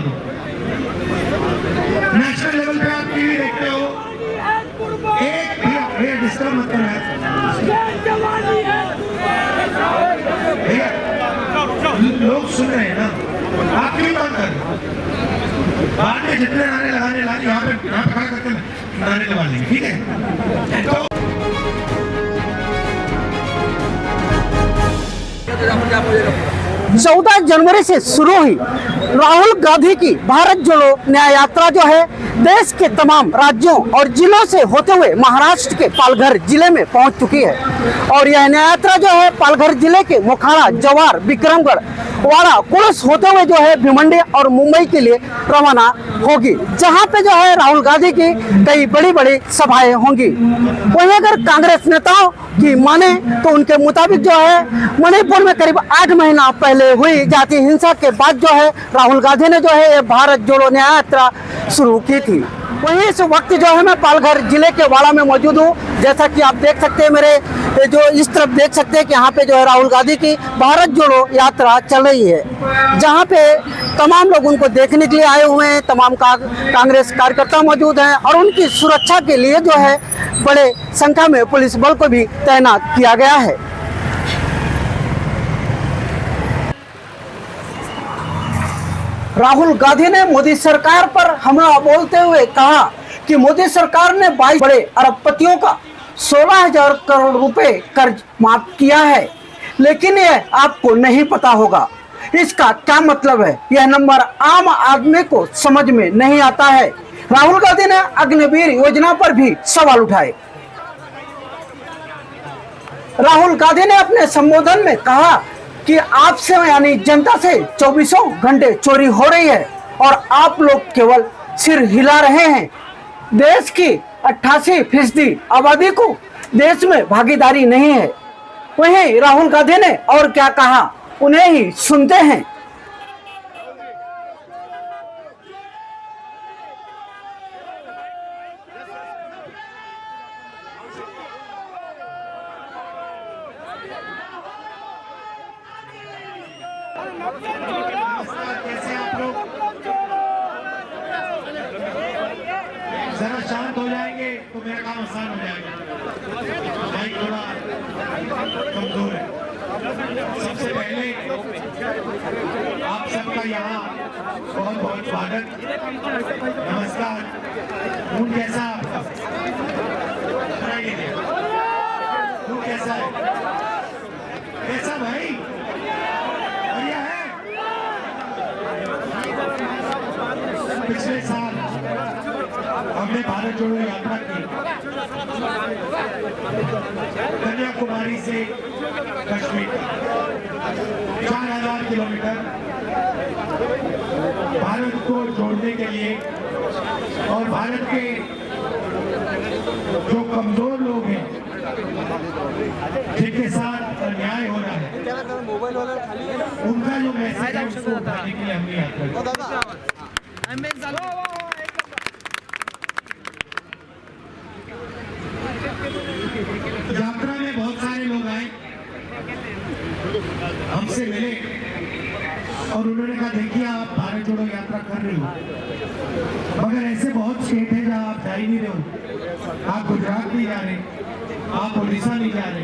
दो। National level पे आप टीवी देखते हो, एक भी डिस्टर्ब मत करो भैया, लोग सुन रहे हैं ना, आप क्यों बात कर रहे हो? बाद में जितने नारे लगाने लाने यहाँ पे खड़ा करके नारे लगा लेंगे, ठीक है? तो 14 जनवरी से शुरू हुई राहुल गांधी की भारत जोड़ो न्याय यात्रा जो है देश के तमाम राज्यों और जिलों से होते हुए महाराष्ट्र के पालघर जिले में पहुंच चुकी है। और यह न्याय यात्रा जो है पालघर जिले के मोखाड़ा, जवार, विक्रमगढ़, वाड़ा, कुलस होते हुए जो है भिवंडी और मुंबई के लिए रवाना होगी, जहां पे जो है राहुल गांधी की कई बड़ी बड़ी सभाएं होंगी। वहीं अगर कांग्रेस नेताओं की माने तो उनके मुताबिक जो है मणिपुर में करीब 8 महीना पहले हुई जातीय हिंसा के बाद जो है राहुल गांधी ने जो है भारत जोड़ो न्याय यात्रा शुरू की थी। वहीं इस वक्त जो है मैं पालघर जिले के वाड़ा में मौजूद हूँ। जैसा कि आप देख सकते हैं, मेरे जो इस तरफ देख सकते हैं कि यहाँ पे जो है राहुल गांधी की भारत जोड़ो यात्रा चल रही है, जहाँ पे तमाम लोग उनको देखने के लिए आए हुए हैं। तमाम कांग्रेस कार्यकर्ता मौजूद हैं और उनकी सुरक्षा के लिए जो है बड़े संख्या में पुलिस बल को भी तैनात किया गया है। राहुल गांधी ने मोदी सरकार पर हमला बोलते हुए कहा कि मोदी सरकार ने 22 बड़े अरबपतियों का 16,000 करोड़ रुपए कर्ज माफ किया है, लेकिन यह आपको नहीं पता होगा इसका क्या मतलब है। यह नंबर आम आदमी को समझ में नहीं आता है। राहुल गांधी ने अग्निवीर योजना पर भी सवाल उठाए। राहुल गांधी ने अपने संबोधन में कहा कि आपसे यानी जनता से 24 घंटे चोरी हो रही है और आप लोग केवल सिर हिला रहे हैं। देश की 88% आबादी को देश में भागीदारी नहीं है। वहीं राहुल गांधी ने और क्या कहा, उन्हें ही सुनते हैं। कैसे आप लोग जरा शांत हो जाएंगे तो मेरा काम आसान हो जाएगा। भाई थोड़ा कमजोर है। सबसे पहले आप सबका यहाँ बहुत बहुत स्वागत, नमस्कार। खून कैसा आपका? खून कैसा है? कैसा भाई? बढ़िया है। पिछले साल हमने भारत जोड़ो यात्रा की, कन्याकुमारी से कश्मीर 4,000 किलोमीटर भारत को जोड़ने के लिए, और भारत के जो कमजोर लोग हैं जिनके साथ अन्याय हो रहा है, उनका जो मैसेज है उसको उठाने के लिए हमने यात्रा की। यात्रा में बहुत सारे लोग आए, हमसे मिले और उन्होंने कहा देखिए आप भारत जोड़ो यात्रा कर रहे हो, मगर ऐसे बहुत स्टेट है जहां आप जा ही नहीं रहे हो। आप गुजरात नहीं जा रहे, आप उड़ीसा नहीं जा रहे,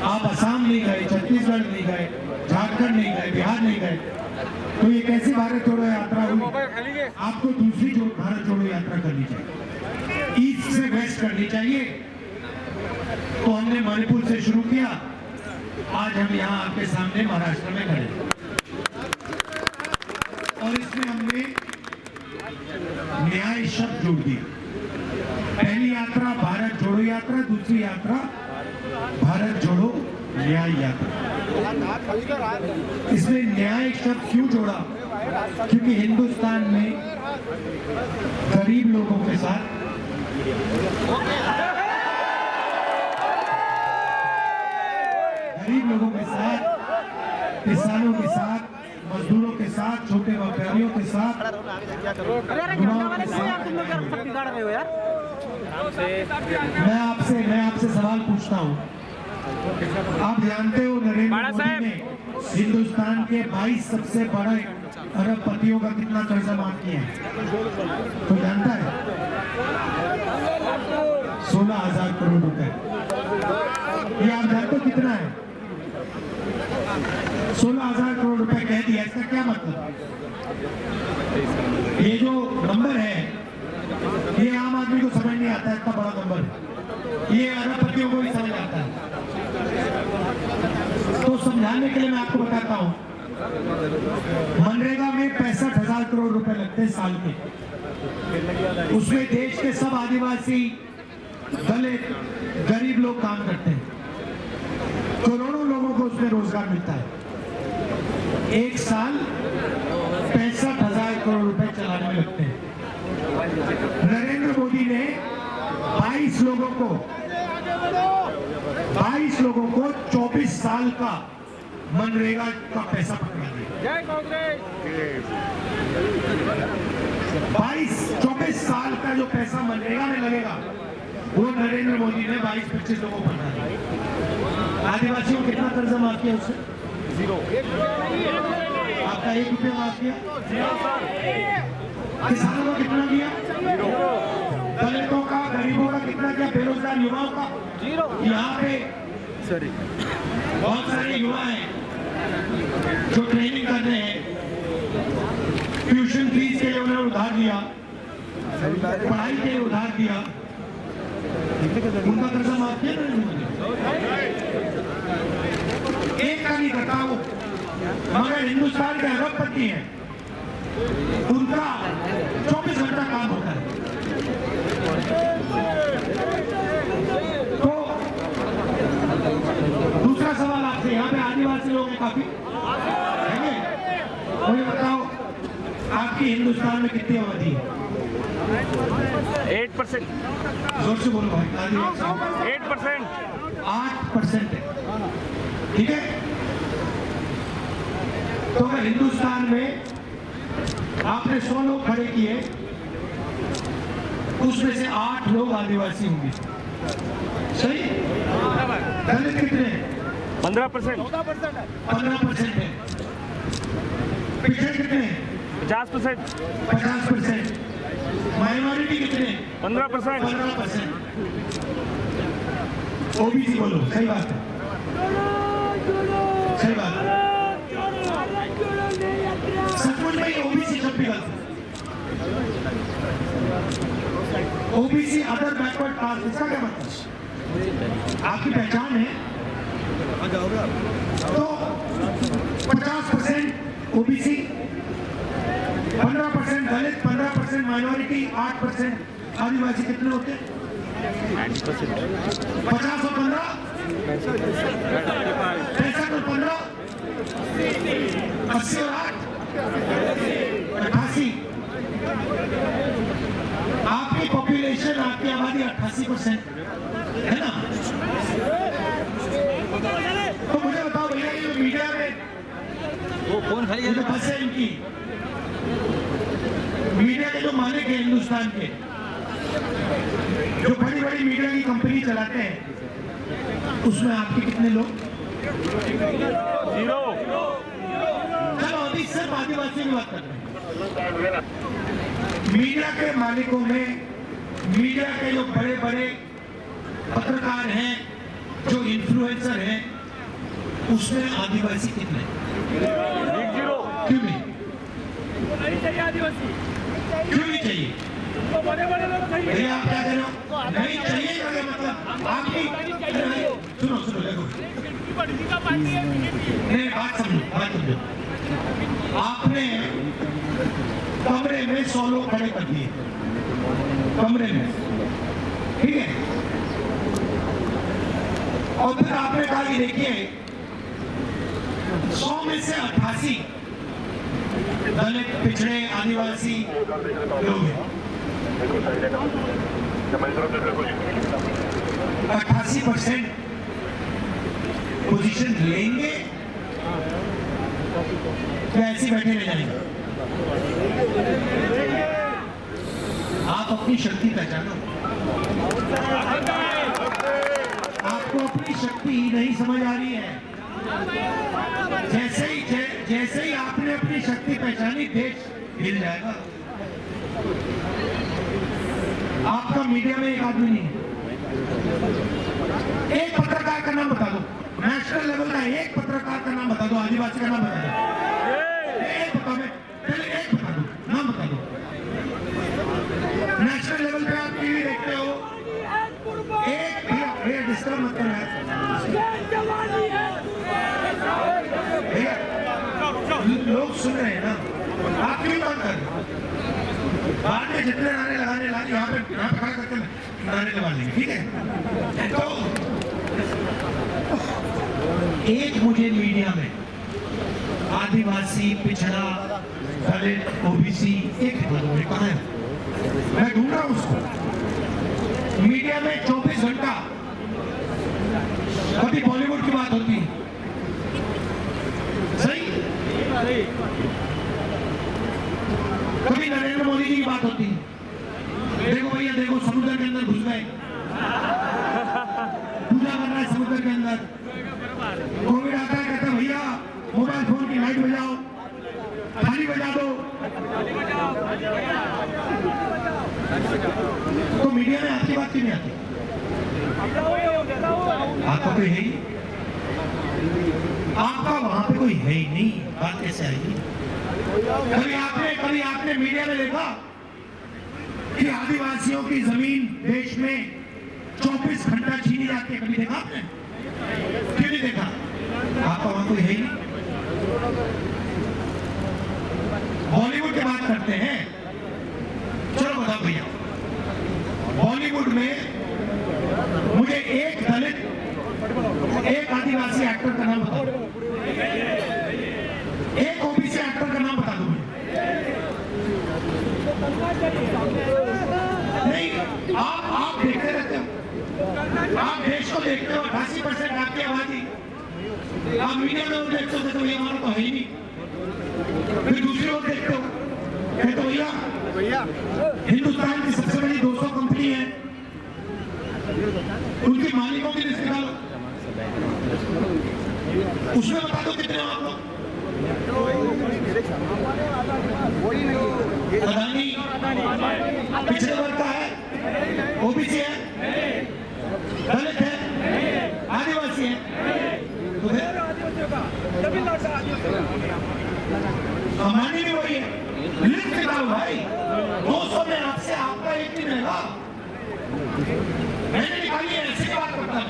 आप असम नहीं गए, छत्तीसगढ़ नहीं गए, झारखंड नहीं गए, बिहार नहीं गए। तो ये कैसी भारत जोड़ो यात्रा हुई? आपको दूसरी भारत जोड़ो यात्रा करनी चाहिए, ईस्ट से वेस्ट करनी चाहिए। तो हमने मणिपुर से शुरू किया, आज हम यहाँ आपके सामने महाराष्ट्र में खड़े, और इसमें हमने न्याय शब्द जोड़ दिया। पहली यात्रा भारत जोड़ो यात्रा, दूसरी यात्रा भारत जोड़ो न्याय यात्रा। इसमें न्याय शब्द क्यों जोड़ा? क्योंकि हिंदुस्तान में गरीब लोगों के साथ किसानों के साथ, मजदूरों के साथ, छोटे व्यापारियों के साथ, मैं आपसे सवाल पूछता हूं, आप जानते हो नरेंद्र मोदी ने हिंदुस्तान के 22 सबसे बड़े अरबपतियों का कितना कर्जा माफ किया है? तो जानता है 16,000 करोड़ रुपए। ये आप जानते हो कितना है? 16,000 करोड़ रुपए कह दिया, इसका क्या मतलब? ये जो नंबर है ये आम आदमी को समझ नहीं आता, इतना बड़ा नंबर है, ये अरबपतियों को ही समझ आता है। तो समझाने के लिए मैं आपको बताता हूं, मनरेगा में 65,000 करोड़ रुपए लगते हैं साल के। उसमें देश के सब आदिवासी, दलित, गरीब लोग काम करते हैं। करोड़ों लोगों को उसमें रोजगार मिलता है। एक साल 65,000 करोड़ रुपए चलाने में लगते हैं। नरेंद्र मोदी ने 22 लोगों को 24 साल का मनरेगा का पैसा पकड़ा दिया। 24 साल का जो पैसा मनरेगा में लगेगा वो नरेंद्र मोदी ने 22-25 लोगों को पकड़ा दिया। आदिवासियों को कितना कर्जा माफ किया उससे? 0। आपका 1 रुपया माफ किया? किसानों को कितना किया? 0। दलितों का, गरीबों का कितना किया? बेरोजगार युवाओं का 0। यहाँ पे बहुत सारे युवा हैं जो ट्रेनिंग कर रहे हैं, ट्यूशन फीस के लिए उन्हें उधार दिया, पढ़ाई के लिए उधार दिया, उनका कर्जा माफ किया एक का नहीं करता वो, मगर हिंदुस्तान के अरबपति हैं, उनका 24 घंटा काम होता है। तो दूसरा सवाल आपसे, यहाँ पे आदिवासी लोग हैं काफी, मुझे बताओ आपकी हिंदुस्तान में कितनी आबादी है? 8%। जोर से बोलो भाई। आदिवासी 8%। 8% है, ठीक है। तो अगर हिंदुस्तान में आपने 100 लोग खड़े किए, उसमें से 8 लोग आदिवासी होंगे, सही? दलित कितने हैं? 15%। 15% है। पिछड़े कितने हैं? 50%। 50%। माइनॉरिटी कितने हैं? 15%। 15%। ओबीसी बोलो, सही बात है, सही बात है। सचमुच में ये ओबीसी शब्द भी गलत है। ओबीसी अदर बैकवर्ड कास्ट, इसका क्या मतलब? आपकी पहचान है तो 50% ओबीसी, 15% दलित, 15% माइनॉरिटी, 8% आदिवासी, कितने होते हैं? 50 और 15, 65 और 15, 80 और 8, 88। आपकी पॉपुलेशन, आपकी आबादी 88% है ना? तो मुझे बताओ भैया, ये मीडिया में वो कौन खड़ी है? बस है इनकी मीडिया के जो मालिक है हिंदुस्तान के, जो बड़ी बड़ी मीडिया की कंपनी चलाते हैं, उसमें आपके कितने लोग? 0। चलो अभी सिर्फ आदिवासी की बात कर रहे हैं। मीडिया के मालिकों में, मीडिया के जो बड़े बड़े पत्रकार हैं, जो इन्फ्लुएंसर हैं, उसमें आदिवासी कितने? 0। क्यों नहीं? आदिवासी क्यों नहीं चाहिए? बड़े लोग चाहिए। भैया आप क्या कह रहे हो? नहीं चाहिए का मतलब आपकी, सुनो सुनो देखो, नहीं बात समझो। आपने कमरे में 100 लोग खड़े कर दिए, कमरे में, ठीक है, और फिर आपने कहा कि देखिए 100 में से 88 दलित, पिछड़े, आदिवासी लोग हैं। 88% पोजीशन लेंगे तो ऐसे बैठे रह जाएंगे? आप अपनी शक्ति पहचानो, आप आपको अपनी शक्ति नहीं समझ आ रही है। जैसे ही आपने अपनी शक्ति पहचानी, देश हिल जाएगा। आपका मीडिया में एक आदमी नहीं है। एक पत्रकार का नाम बता दो, नेशनल लेवल का एक पत्रकार का नाम बता दो, आदिवासी का नाम बता दो, एक बता दो, पहले एक बता दो, नाम बता दो। नेशनल लेवल पे आप टीवी देखते हो, एक भैया डिस्टर्ब मत करो भैया, लोग सुन रहे हैं ना, आप क्यों बात कर रहे हो? बाद में जितने नारे लगाने लगे यहाँ पे खड़ा करके नारे लगा लेंगे, ठीक है? तो एक मुझे मीडिया में आदिवासी, पिछड़ा, दलित, ओबीसी एक कहा है, मैं ढूंढ रहा हूं उसको। मीडिया में 24 घंटा कभी बॉलीवुड की बात होती है, सही, कभी नरेंद्र मोदी जी की बात होती है। देखो भैया, देखो समुद्र के अंदर घुस गए, पूजा कर रहा है समुद्र के अंदर। कोविड आता है, कहते भैया मोबाइल फोन की लाइट बजाओ, थाली बजा दो। तो मीडिया में आपकी बात क्यों नहीं आती? आपका कोई है ही, आपका वहां पे कोई है ही नहीं, बात कैसे आएगी? कभी आपने मीडिया में देखा कि आदिवासियों की जमीन देश में 24 घंटा छीनी जाती है? कभी देखा आपने? क्यों नहीं देखा? आपका वहां कोई है ही नहीं। बॉलीवुड की बात करते हैं, चलो बताओ भैया, बॉलीवुड में मुझे एक दलित, एक आदिवासी एक्टर का नाम बताओ, एक ओबीसी एक्टर का नाम बता दो मुझे। नहीं, आप देखते रहते हो, आप देश को देखते हो, 88% आपकी आबादी, आप मीडिया में वो देखते हो तो ये हमारा तो है ही नहीं। फिर दूसरी ओर देखते हो, कहते भैया हिंदुस्तान की सबसे बड़ी 200 कंपनी है, उनके मालिकों की लिस्ट निकालो, उसमें बता दो कितने आप लोग। अदानी पिछड़े वर्ग का है, ओबीसी है, दलित है, आदिवासी है, तो अंबानी भी वही है। लिस्ट निकालो भाई, 200 में आपसे आपका एक ही मिलेगा। मैंने निकाली है, ऐसी बात करता है।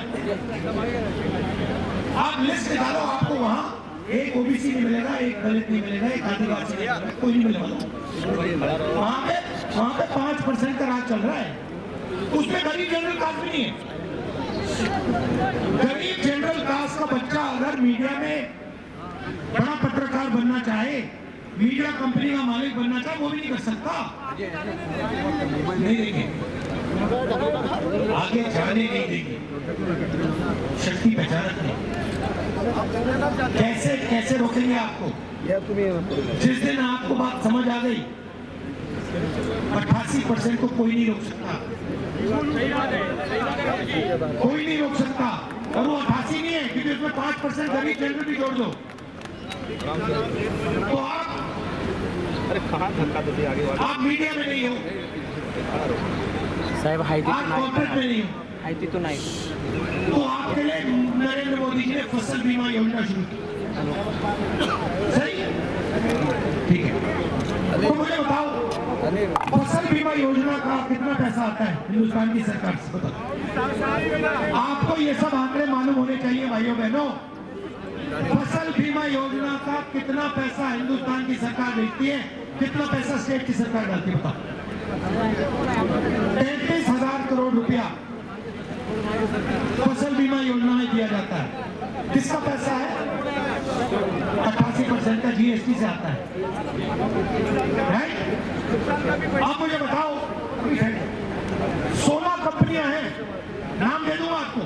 आप लिस्ट निकालो, आपको वहां एक ओबीसी नहीं मिलेगा, एक दलित नहीं मिलेगा, एक आदिवासी नहीं मिलेगा, कोई नहीं मिलेगा। वहां पे 5% का राज चल रहा है, उसमें गरीब जनरल कास्ट भी नहीं है। गरीब जनरल कास्ट का बच्चा अगर मीडिया में बड़ा पत्रकार बनना चाहे, मीडिया कंपनी का मालिक बनना चाहे, वो भी नहीं कर सकता। नहीं देंगे, आगे जाने नहीं देंगे, शक्ति पहचान नहीं। कैसे रोकेंगे आपको? जिस दिन आपको बात समझ आ गई, 88% को कोई नहीं रोक सकता, कोई नहीं रोक सकता। और वो 88 नहीं है, क्योंकि उसमें 5% गरीब जनरल भी जोड़ दो, तो आप मीडिया में नहीं हो, साहब आप कॉर्पोरेट में नहीं हो, तो नहीं, तो आपके लिए नरेंद्र मोदी जी ने फसल बीमा योजना शुरू की, सही, ठीक है। तो मुझे बताओ, फसल बीमा योजना का कितना पैसा आता है हिंदुस्तान की सरकार से? बताओ, आपको ये सब आंकड़े मालूम होने चाहिए भाइयों बहनों। फसल बीमा योजना का कितना पैसा हिंदुस्तान की सरकार देती है, कितना पैसा स्टेट की सरकार डालती है? बताओ। 33,000 करोड़ रुपया फसल बीमा योजना में दिया जाता है। किसका पैसा है? 88% का जीएसटी से आता है, राइट? आप मुझे बताओ, 16 कंपनियां हैं, नाम दे दूंगा आपको,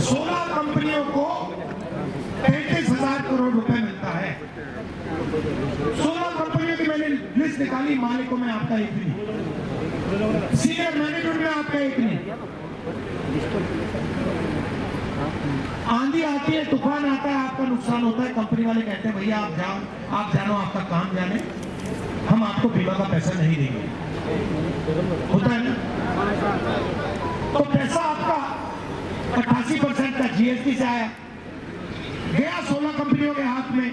16 कंपनियों को 33,000 करोड़ रुपए मिलता है। 16 कंपनियों की मैंने लिस्ट निकाली, मालिकों में आपका एक नहीं, सीनियर मैनेजमेंट में आपका एक नहीं, आंधी आती है, तूफान आता है, आपका नुकसान होता है, कंपनी वाले कहते हैं भैया आप जाओ, आप जानो, आपका काम जाने, हम आपको बीमा का पैसा नहीं देंगे। होता है ना? तो पैसा आपका 88% का जीएसटी से आया, गया 16 कंपनियों के हाथ में,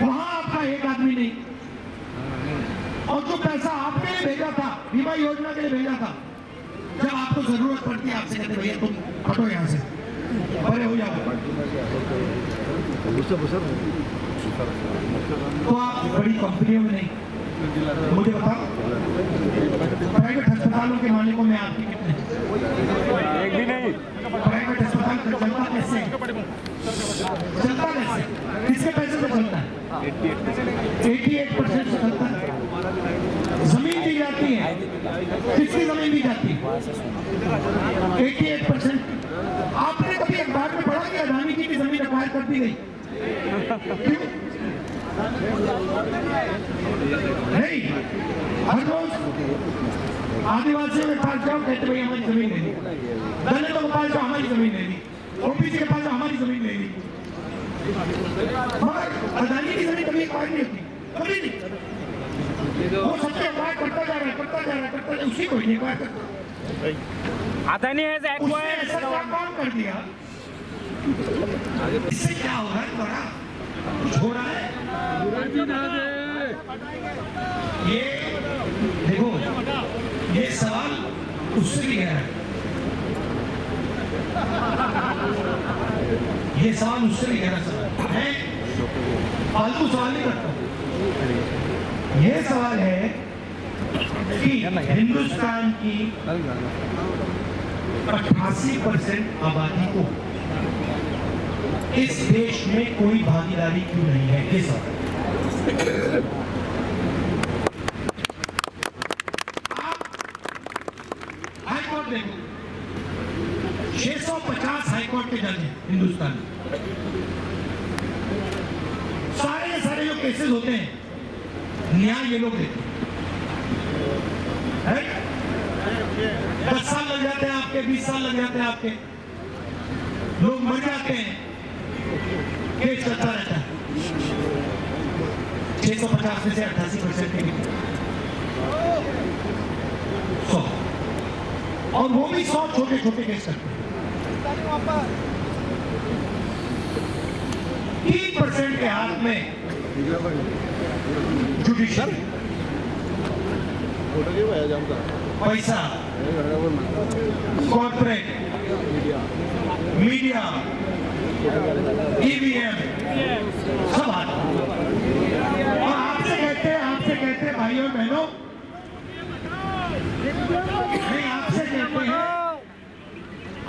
वहां आपका एक आदमी नहीं। और जो पैसा आपके लिए भेजा था, बीमा योजना के लिए भेजा था, जब आपको जरूरत पड़ती है आपसे कहते भैया तुम हटो यहाँ से, बड़े हो जाओ, तो आप बड़ी कंपनियों में नहीं। मुझे बताओ, प्राइवेट अस्पतालों के मालिकों में आपकी कितने? एक भी नहीं। प्राइवेट अस्पताल चलता कैसे? चलता कैसे? किसके पैसे से चलता है? 88% से चलता है। जमीन दी जाती है, किसकी जमीन दी जाती है? 88%। आपने कभी अखबार में पढ़ा कि अदानी जी की जमीन एक्वायर कर दी गई? नहीं, हर रोज आदिवासियों के पास जाओ, कहते भाई हमारी जमीन ले ली, दलितों के पास जाओ हमारी जमीन ले ली, ओबीसी के पास जाओ हमारी जमीन ले ली, मगर अदानी की जमीन कभी एक्वायर नहीं होती, कभी नहीं। वो सबसे एक्वायर करता जा रहा है, करता जा रहा है, करता जा, उसी को ही नहीं एक्वायर करता। अदानी है उसने ऐसा क्या काम कर दिया, इससे क्या हो रहा है? बड़ा कुछ हो रहा है। ये देखो, ये सवाल उससे भी गहरा है, ये सवाल उससे भी गहरा सवाल है, फालतू सवाल नहीं करता। ये सवाल है कि हिंदुस्तान की 88% आबादी को इस देश में कोई भागीदारी क्यों नहीं है? ये सवाल। आप हाईकोर्ट देखो, 650 हाईकोर्ट के जज हैं हिंदुस्तान में। सारे के सारे जो केसेस होते हैं, न्याय ये लोग देते हैं। 10 साल लग जाते हैं आपके, 20 साल लग जाते हैं आपके, लोग मर जाते हैं, केस चलता रहता है। 650 में से 88% के 100, और वो भी 100 छोटे छोटे केस करते हैं। 3% के हाथ में जुडिशरी, पैसा, कॉर्पोरेट, मीडिया, ईवीएम, सब हाथ। और आपसे कहते हैं भाइयों बहनों, नहीं, आपसे कहते हैं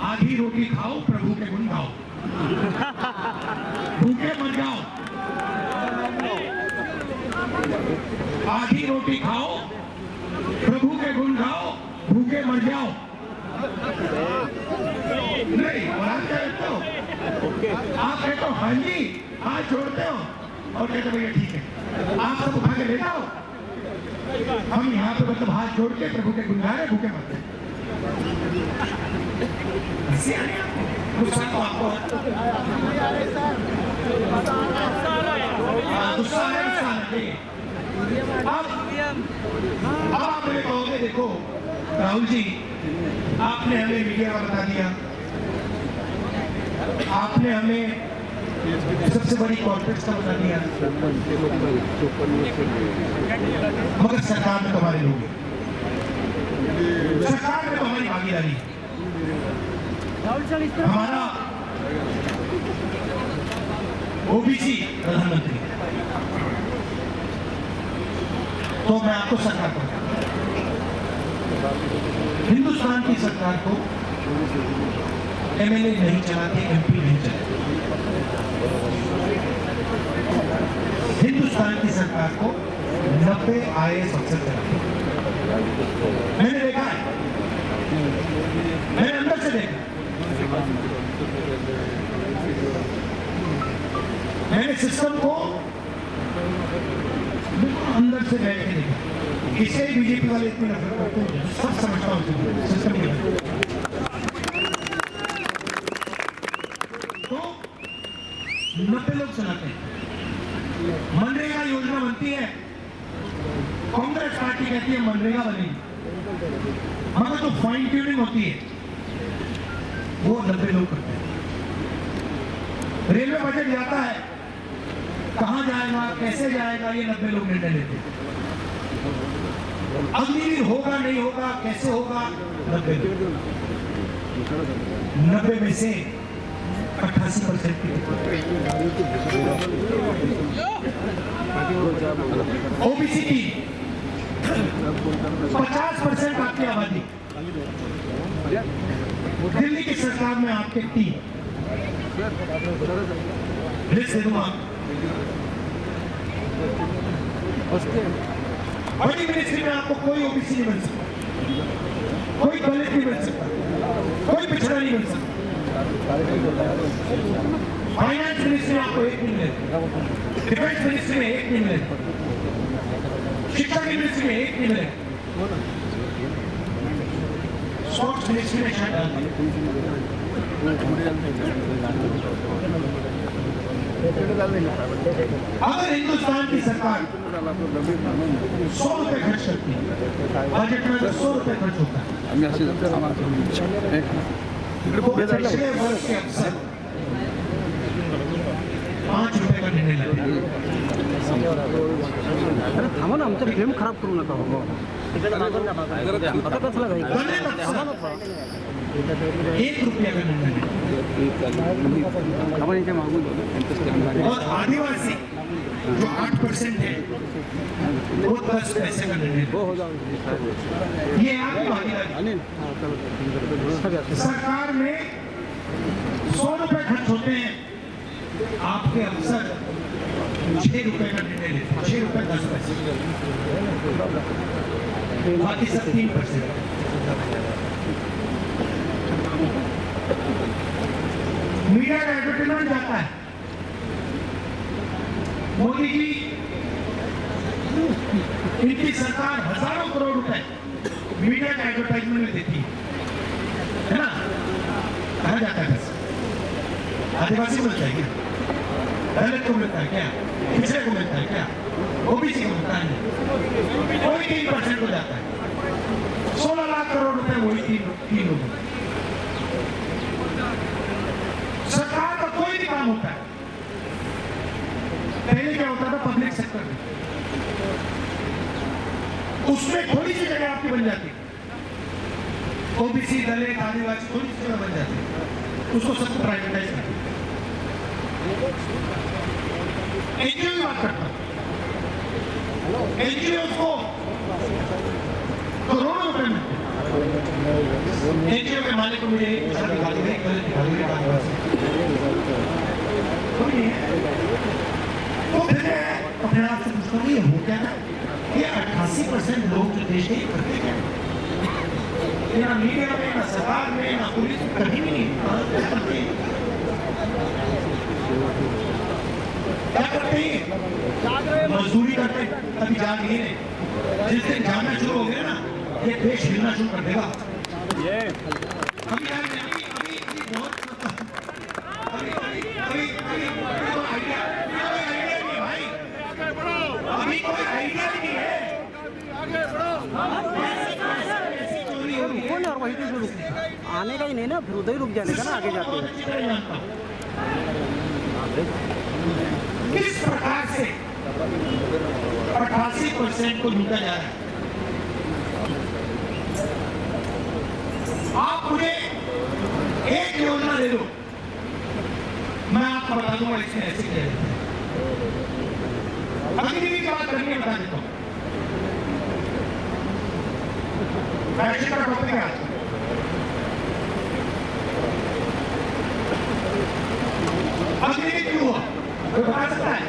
आधी रोटी खाओ, प्रभु के गुण गाओ, भूखे मर जाओ। आधी रोटी खाओ, प्रभु के गुण गाओ, भूखे मर जाओ। नहीं, और आप क्या कहते हो? आप कहते हो हाँ जी, हाथ जोड़ते हो और कहते भैया ठीक है, आप सब उठा के ले जाओ, हम यहाँ पे मतलब हाथ जोड़ के प्रभु के गुण गा रहे, भूखे मरते। गुस्सा तो आपको गुस्सा है। अब आप मुझे कहोगे देखो राहुल जी, आपने हमें मीडिया का बता दिया, आपने हमें सबसे बड़ी कॉर्पोरेट का बता दिया, मगर सरकार में तुम्हारे लोग, सरकार में तो हमारी भागीदारी है। हमारा ओबीसी प्रधानमंत्री, तो मैं आपको सरकार को, हिंदुस्तान की सरकार को एमएलए नहीं चलाते, एमपी नहीं चलाते, हिंदुस्तान की सरकार को 90 आईएएस अफसर चलाते। मैंने देखा है, मैंने अंदर से देखा, मैंने सिस्टम को अंदर से बैठ के देखा। इसे बीजेपी वाले इतनी नफरत करते हैं, सब समझता हूँ सिस्टम के चलाते हैं। मनरेगा योजना बनती है, कांग्रेस पार्टी कहती है मनरेगा बनेगी, मगर जो फाइन ट्यूनिंग होती है वो 90 लोग करते हैं। रेलवे बजट जाता है, कहां जाएगा, कैसे जाएगा, ये 90 लोग निर्णय लेते हैं। अग्निवीर होगा नहीं होगा, कैसे होगा, 90 में से 88% ओबीसी की 50% आपकी आबादी, दिल्ली की सरकार में आपके 3 लिस्ट दे दूंगा। बड़ी मिनिस्ट्री में आपको कोई ओबीसी नहीं मिल सकता, कोई दलित नहीं मिल सकता, कोई पिछड़ा नहीं मिल सकता। फाइनेंस मिनिस्ट्री में आपको 1 नहीं मिलेगा, डिफेंस मिनिस्ट्री में 1 नहीं मिलेगा, शिक्षा की मिनिस्ट्री में 1 नहीं मिलेगा, स्पोर्ट्स मिनिस्ट्री में शायद अगर हिंदुस्तान की सरकार 100 रुपए खर्च करती है, बजट में 100 रुपए खर्च होता है, पिछले वर्ष के अफसर 5 रुपए का निर्णय लेते हैं। अरे थांबा ना, आमचं फिल्म खराब करू नका हो. आता कसला घाई? 1 रुपया का निर्णय लेते हैं। और आदिवासी जो 8% है वो 10 पैसे का निर्णय लेते हैं। ये आपकी भागीदारी। सरकार में 100 रुपए खर्च होते हैं, आपके अफसर 6 रुपए का निर्णय लेते हैं, 6 रुपए 10 पैसे, बाकी सब 3%। मीडिया का एडवर्टाइजमेंट जाता है, मोदी जी इनकी सरकार हजारों करोड़ रुपए मीडिया का एडवर्टाइजमेंट में देती है ना? कहा जाता है पैसा आदिवासी को मिलता है क्या, दलित को मिलता है क्या, पिछड़े को मिलता है क्या, ओबीसी को मिलता है? कोई 3% को जाता है। 16 लाख करोड़ रुपए वही 3 लोगों। सरकार का कोई भी काम होता है, पहले क्या होता था पब्लिक सेक्टर में, उसमें थोड़ी सी जगह आपकी बन जाती, ओबीसी दलित आदिवासी थोड़ी सी जगह बन जाती, उसको सबको प्राइवेटाइज करते। एनजीओ की बात करता हूं, एनजीओ को करोड़ों रुपए मिलते, एनजीओ के मालिक को मुझे दिखा दी गई, तो फिर अपने आप से पूछता हूँ ये हो क्या ना, ये 88% लोग जो देश के करते क्या, ना मीडिया में, ना सरकार में, ना पुलिस में, कहीं भी नहीं करते। क्या करते हैं? मजदूरी करते, कभी जाग नहीं रहे। जिस दिन जागना शुरू हो गया ना, ये देश हिलना शुरू कर देगा। अभी बहुत अभी कोई आइडिया नहीं भाई, अभी कोई आइडिया नहीं है। कौन और वही तो रुक आने का ही नहीं ना, फिर उधर ही रुक जाने का ना, आगे जाते हैं। किस प्रकार से 88% को लूटा जा रहा है? आप मुझे एक योजना दे दो, मैं आपको बता दूंगा इसमें ऐसे क्या है। अग्निवीर की बात करनी है, बता देता हूं। फैशन का टॉपिक है आज। अग्निवीर क्यों हुआ कोई बता सकता है?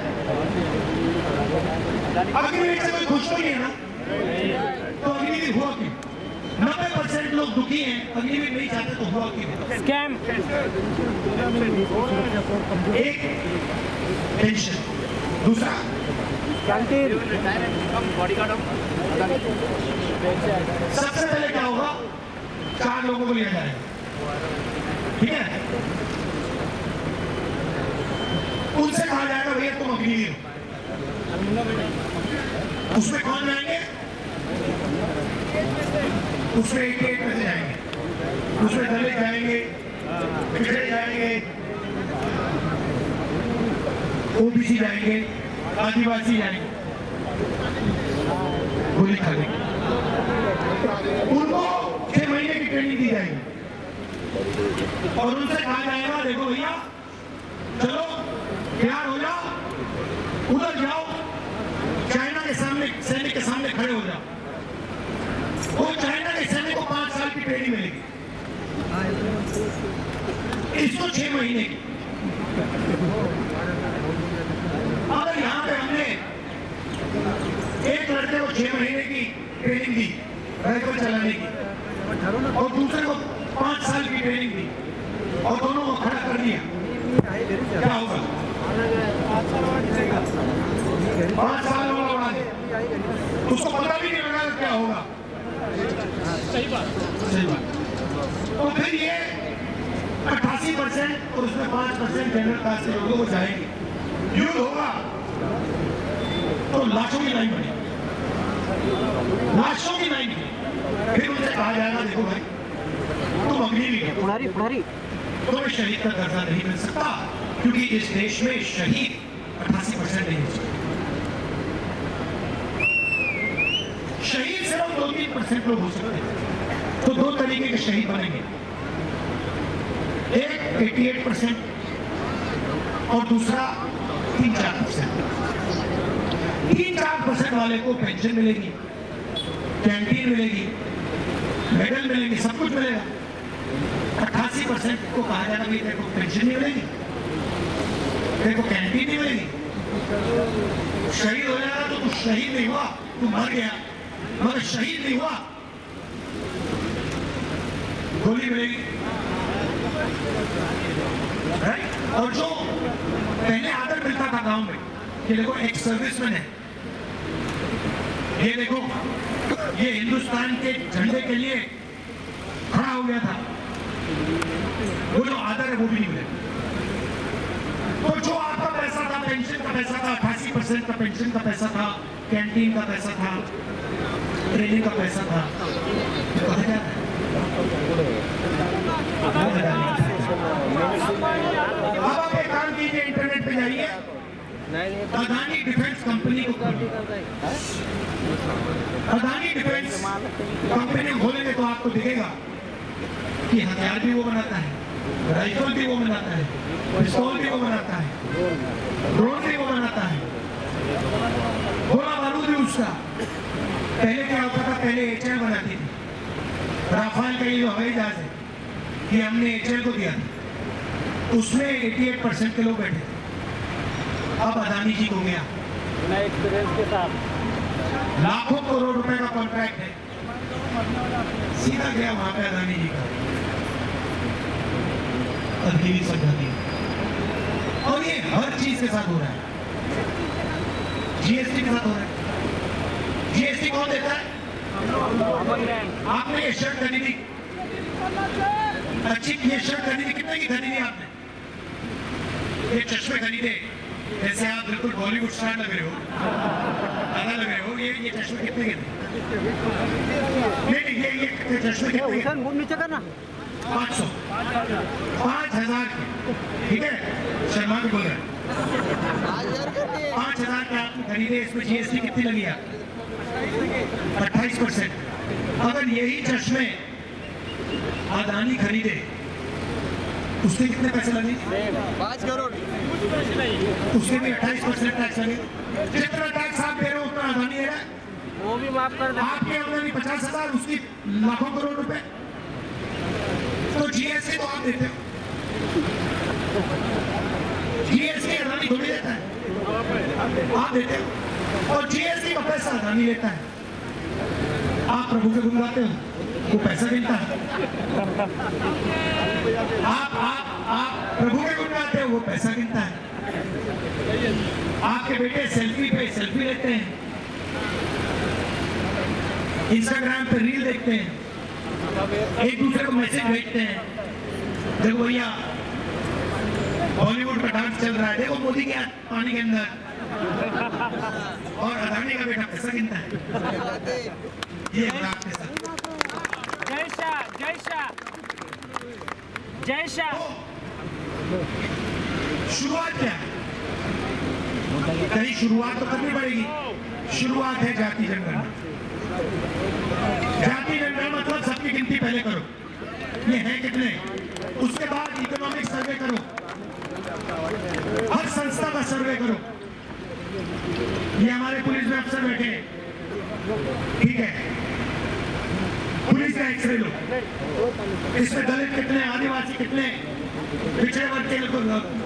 अग्निवीर से कोई खुश तो नहीं है ना, तो अग्निवीर हुआ क्यों? 90% लोग दुखी हैं, अग्निवीर नहीं चाहते तो हुआ क्यों? स्कैम। एक टेंशन, दूसरा सबसे पहले क्या होगा, 4 लोगों को लिया जाएगा, ठीक है? उनसे कहा जाएगा भैया तुम अग्निवीर हो। उसमें कौन जाएंगे? उसमें एक एक में से जाएंगे, उसमें दलित जाएंगे, पिछड़े जाएंगे, ओबीसी जाएंगे, आदिवासी जाएंगे, गोली खा लेंगे। उनको 6 महीने की ट्रेनिंग दी जाएगी और उनसे कहा जाएगा देखो भैया चलो तैयार हो जाओ, उधर जाओ, चाइना के सामने सैनिक के सामने खड़े हो जाओ। वो चाइना के सैनिक को 5 साल की ट्रेनिंग मिलेगी, इसको 6 महीने की। अगर यहाँ पे हमने एक लड़के को 6 महीने की ट्रेनिंग दी राइफल चलाने की और दूसरे को 5 साल की ट्रेनिंग दी और दोनों को खड़ा कर दिया, क्या होगा? 5 साल वाला बढ़ा दे, उसको पता भी नहीं लगा क्या होगा। सही बात। तो फिर ये 88% और उसमें 5% जनरल कास्ट के लोगों को जाएंगे, युद्ध होगा तो लाशों की लाइन बनेगी, लाशों की लाइन। फिर उनसे कहा जाएगा देखो भाई तुम अग्निवीर हो, तुम्हें शहीद का दर्जा नहीं मिल सकता क्योंकि इस देश में शहीद 88% नहीं हो सकते। शहीद सिर्फ 2-3% लोग हो सकते हैं। तो 2 तरीके के शहीद बनेंगे, एक 88% और दूसरा 3-4%। 3-4% वाले को पेंशन मिलेगी, कैंटीन मिलेगी, मेडल मिलेंगे, सब कुछ मिलेगा। 88% को कहा जाएगा कि तेरे को पेंशन नहीं मिलेगी, तेरे को कैंटीन नहीं मिलेगी, शहीद हो जाएगा तो तू शहीद नहीं हुआ, तू मर गया, मगर शहीद नहीं हुआ, गोली मिलेगी। और जो पहले आदर मिलता था गांव में कि देखो एक सर्विसमैन है, ये देखो ये हिंदुस्तान के झंडे के लिए खड़ा हो गया था, वो जो आदर है वो भी नहीं मिलेगा। तो जो आपका पैसा था, पेंशन का पैसा था, 88% का पेंशन का पैसा था, कैंटीन का पैसा था, ट्रेनिंग का पैसा था, अब आप एक काम कीजिए, इंटरनेट पे जाइए, अदानी डिफेंस कंपनी को अदानी डिफेंस कंपनी खोलेंगे तो आपको दिखेगा कि हथियार भी वो बनाता है, राइफल भी वो बनाता है, पिस्तौल भी वो बनाता है, ड्रोन भी वो बनाता है, गोला बारूद भी उसका। पहले क्या होता था? पहले एचएल बनाती थी, राफेल का ये जो हवाई जहाज है ये हमने एचएल को दिया था, उसमें 88% के लोग बैठे थे। अब अदानी जी को गया एक्सपीरियंस के साथ लाखों करोड़ रुपए का कॉन्ट्रैक्ट है, सीधा गया वहां पे अदानी जी का अग्निवीर समझा दिया। और ये हर चीज के साथ हो रहा है, जीएसटी के साथ हो रहा है। जीएसटी कौन देता है? आपने ये शर्ट खरीदी, अच्छी ये शर्ट खरीदी, कितने की खरीदी आपने? ये चश्मे खरीदे, जैसे आप बिल्कुल बॉलीवुड स्टार लग रहे हो, दादा लग रहे हो, ये चश्मे कितने के थे? नहीं, ये चश्मे कितने के? नीचे करना 500, 5000 के, ठीक है? शर्मा भी बोल रहे हैं 5000 के आपने खरीदे, इसमें जीएसटी कितनी लगी आप? 28%। अगर यही चश्मे अदानी खरीदे उसके कितने पैसे लगे? 5 करोड़। उसके भी 28% टैक्स लगे। जितना टैक्स आप दे रहे हो उतना अदानी दे रहा है। वो भी माफ कर दे। आपकी आमदनी 50,000, उसकी लाखों करोड़ रुपए। तो जीएसटी तो आप देते हो, जीएसटी अदानी थोड़ी देता है, आप देते हो। और जीएसटी का पैसा अदानी लेता है, आप प्रभु के गुण गाते हो, वो पैसा देता है। आप प्रभु के गुण गाते हो, वो पैसा गिनता है। आपके बेटे सेल्फी पे सेल्फी लेते हैं, इंस्टाग्राम पे रील देखते हैं, एक दूसरे को मैसेज भेजते हैं, देखो भैया बॉलीवुड का डांस चल रहा है, देखो मोदी के हाथ पानी के अंदर और अदानी का बेटा पैसा गिनता है। ये है आपके साथ। जय शाह, जय शाह, जय शाह। शुरुआत क्या है? कहीं शुरुआत तो करनी पड़ेगी। शुरुआत है जाति जनगणना। जाति जनगणना मतलब सबकी गिनती पहले करो, ये है कितने, उसके बाद इकोनॉमिक सर्वे करो, हर संस्था का सर्वे करो। ये हमारे पुलिस में अफसर बैठे हैं, ठीक है, पुलिस का एक्सरे लो, इसमें दलित कितने, आदिवासी कितने, पिछड़े वर्ग के लोग,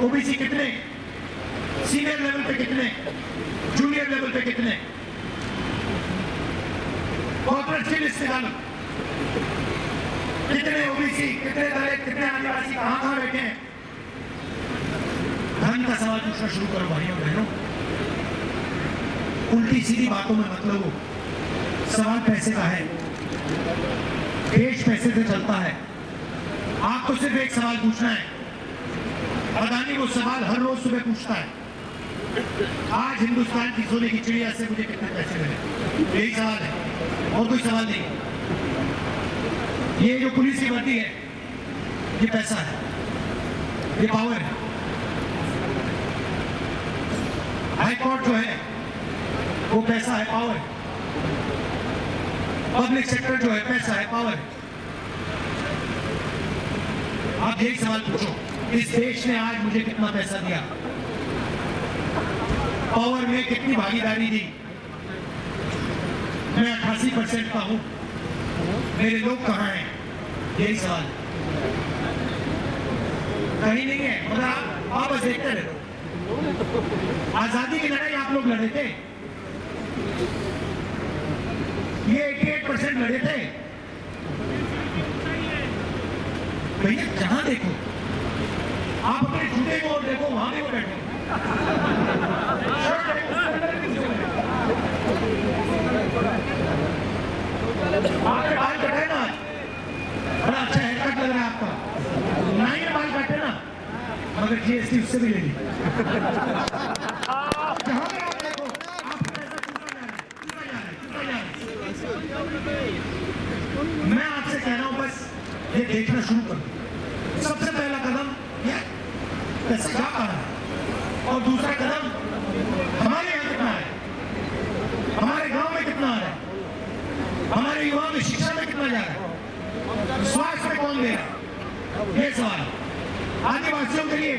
ओबीसी कितने, सीनियर लेवल पे कितने, जूनियर लेवल पे कितने, कॉर्पोरेट की लिस्ट निकालो, कितने ओबीसी, कितने दलित, कितने आदिवासी कहां बैठे हैं। धन का सवाल पूछना शुरू करो भाइयों बहनों, उल्टी सीधी बातों में मत लगो। सवाल पैसे का है, देश पैसे से चलता है। आपको सिर्फ एक सवाल पूछना है। अदानी वो सवाल हर रोज सुबह पूछता है, आज हिंदुस्तान की सोने की चिड़िया से मुझे कितने पैसे मिले, यही सवाल है और कोई सवाल नहीं। ये जो पुलिस की भर्ती है ये पैसा है, ये पावर है। हाई कोर्ट जो है वो पैसा है, पावर है। पब्लिक सेक्टर जो है पैसा है, पावर है। आप यही सवाल पूछो, इस देश ने आज मुझे कितना पैसा दिया, पावर में कितनी भागीदारी दी। मैं 88% का हूं, मेरे लोग कहां हैं, यही सवाल है। कहीं नहीं है, मगर आप बस देखते रहे। आजादी की लड़ाई आप लोग लड़े थे, ये 88% लड़े थे भैया। जहां देखो आप अपने जूते को और देखो, वहां भी वो बैठे। आपके बाल कटे ना, बड़ा अच्छा हेयर कट लग रहा है आपका। नाई में बाल काटे ना, मगर जीएसटी उससे भी ले ली। जहां भी आप देखो आपको ऐसा चूसा जा रहा है। मैं आपसे कह रहा हूं बस ये देखना शुरू करो। सबसे पहला कदम ये पैसा जा रहा है, और दूसरा कदम हमारे यहाँ कितना है, हमारे गांव में कितना आ रहा है, हमारे युवाओं में शिक्षा में कितना जा रहा है, स्वास्थ्य में कौन दे रहा है, ये सवाल। आदिवासियों के लिए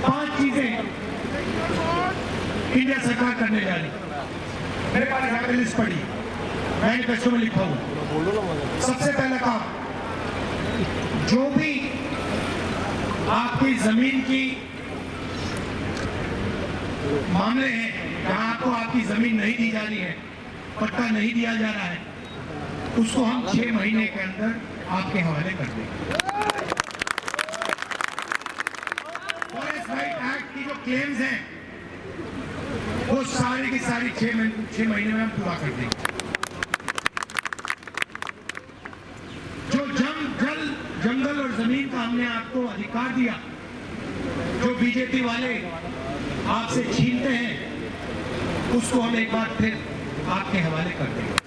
5 चीजें इंडिया सरकार करने जा रही। मेरे पास यहाँ पे लिस्ट पड़ी, मैनिफेस्टो में लिखा हुआ। सबसे पहला काम, जो भी आपकी जमीन की मामले हैं, जहां आपको आपकी जमीन नहीं दी जा रही है, पट्टा नहीं दिया जा रहा है, उसको हम 6 महीने के अंदर आपके हवाले कर देंगे। फॉरेस्ट राइट एक्ट की जो क्लेम्स हैं वो सारी की सारी 6 महीने में हम पूरा कर देंगे। जो जल जंगल और जमीन का हमने आपको अधिकार दिया, जो बीजेपी वाले आपसे छीनते हैं, उसको हम एक बार फिर आपके हवाले कर देंगे।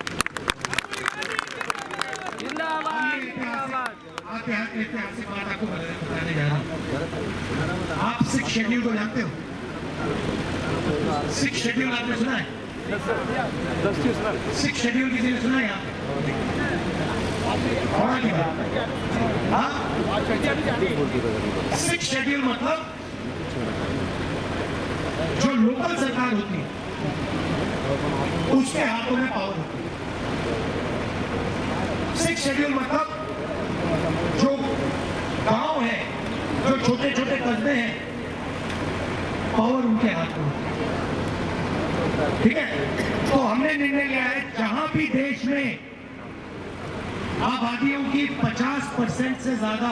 ऐतिहासिक बात आपको बताने जा रहा हूं। आप 6 शेड्यूल को जानते हो? 6 शेड्यूल आपने सुना है? 6 शेड्यूल किसी ने सुना है यहाँ? हाँ? 6 शेड्यूल मतलब जो लोकल सरकार होती है उसके हाथों में पावर होती है। 6 शेड्यूल मतलब जो गांव है, जो छोटे छोटे कस्बे हैं, पावर उनके हाथ में होती है। ठीक है, तो हमने निर्णय लिया है जहां भी देश में आबादियों की 50% से ज्यादा,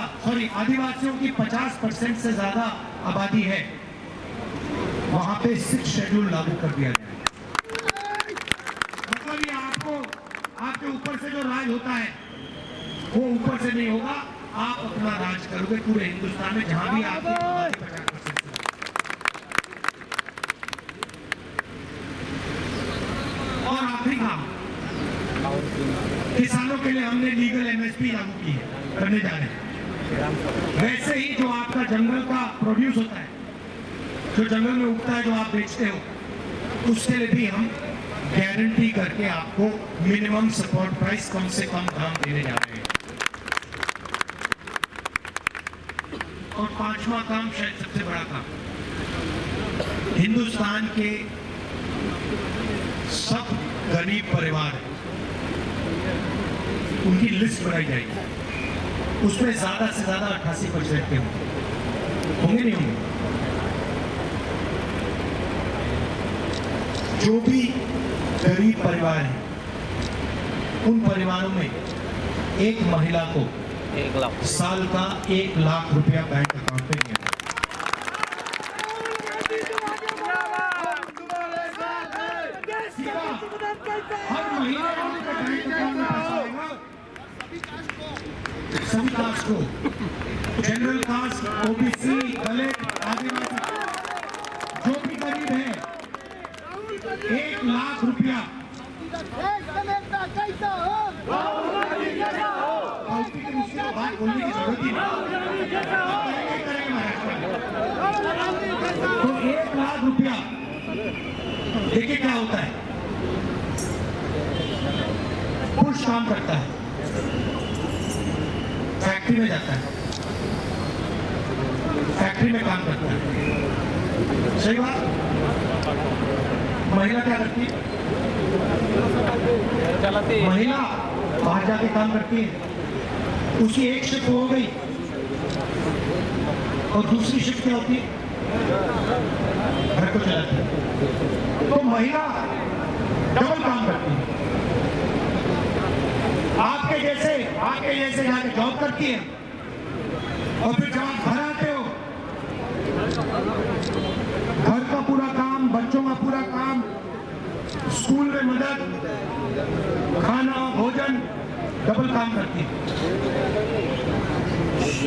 आदिवासियों की 50% से ज्यादा आबादी है, वहां पे 6 शेड्यूल लागू कर दिया गया है। मतलब ये आपको आपके ऊपर से जो राज होता है वो ऊपर से नहीं होगा, आप अपना राज करोगे पूरे हिंदुस्तान में जहां भी आपकी आबादी 50% से। और आखिरी काम, किसानों के लिए हमने लीगल एमएसपी लागू की है, करने जा रहे हैं। वैसे ही जो आपका जंगल का प्रोड्यूस होता है, जो जंगल में उगता है, जो आप बेचते हो, उसके लिए भी हम गारंटी करके आपको मिनिमम सपोर्ट प्राइस कम से कम दाम देने जा रहे हैं। और पांचवा काम, शायद सबसे बड़ा काम, हिंदुस्तान के सब गरीब परिवार, उनकी लिस्ट बनाई जाएगी, उसमें ज्यादा से ज्यादा 88% के होंगे, नहीं होंगे। जो भी गरीब परिवार हैं, उन परिवारों में एक महिला को 1 लाख साल का 1 लाख रुपया बैंक अकाउंट में दिया। हर महीने उनके बैंक अकाउंट में पैसा आएगा। सभी कास्ट को, जनरल कास्ट, ओबीसी, दलित, आदिवासी, जो भी गरीब है, 1 लाख रुपया बात बोलने की जरूरत ही नहीं, तो 1 लाख रुपया। देखिए क्या होता है, पुरुष काम करता है, फैक्ट्री में जाता है, फैक्ट्री में काम करता है, सही बात। महिला क्या करती है? महिला बाहर जाके काम करती है, उसकी एक शिफ्ट हो गई और दूसरी शिफ्ट क्या होती है? घर को चलाती है। तो महिला डबल काम करती है। आपके जैसे जाके जॉब करती है और फिर जब आप घर आते हो, घर का पूरा काम, बच्चों का पूरा काम, स्कूल में मदद, खाना, भोजन, डबल काम करती है।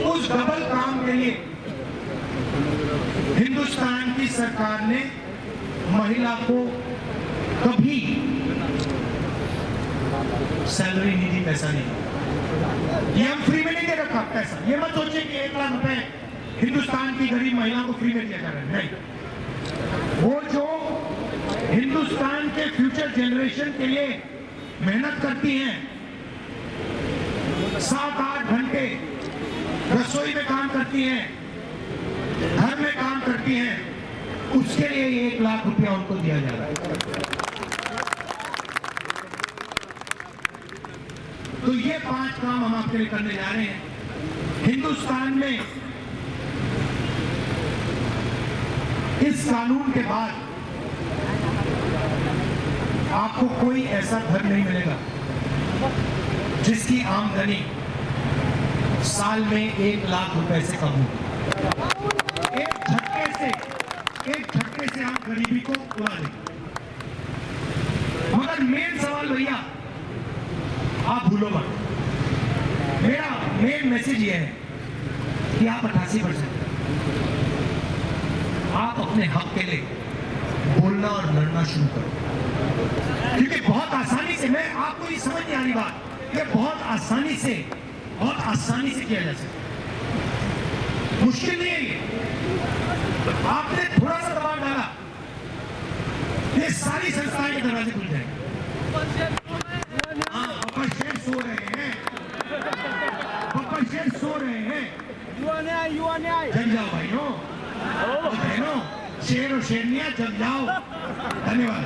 उस डबल काम के लिए हिंदुस्तान की सरकार ने महिला को कभी सैलरी नहीं दी, पैसा नहीं। ये हम फ्री में नहीं दे रखा पैसा। ये मत सोचिए कि 1 लाख रुपए हिंदुस्तान की गरीब महिला को फ्री में दिया जा रहा है, नहीं। वो जो हिंदुस्तान के फ्यूचर जनरेशन के लिए मेहनत करती हैं, 7-8 घंटे रसोई में काम करती हैं, घर में काम करती हैं, उसके लिए 1 लाख रुपया उनको दिया जा रहा है। तो ये 5 काम हम आपके लिए करने जा रहे हैं। हिंदुस्तान में इस कानून के बाद आपको कोई ऐसा घर नहीं मिलेगा जिसकी आमदनी साल में 1 लाख रुपए से कम हो। एक झटके से आप गरीबी को उड़ा देंगे। मगर मेन सवाल भैया आप भूलो मत, मेरा मेन मैसेज ये है कि आप 88% आप अपने हक के लिए बोलना और लड़ना शुरू करो। क्योंकि बहुत आसानी से, मैं आपको ये समझ नहीं आ रही बात, ये बहुत आसानी से किया जा सकता। मुश्किल नहीं है ये, आपने थोड़ा सा दबाव डाला, ये सारी संस्थाएं के दरवाजे खुल जाएंगे। हाँ, पापा शेर सो रहे हैं, जग जाओ भाइयों और बहनों, शेर और शेरनियां जग जाओ। धन्यवाद।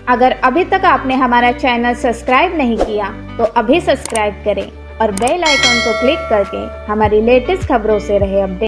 अगर अभी तक आपने हमारा चैनल सब्सक्राइब नहीं किया तो अभी सब्सक्राइब करें और बेल आइकन को क्लिक करके हमारी लेटेस्ट खबरों से रहे अपडेट।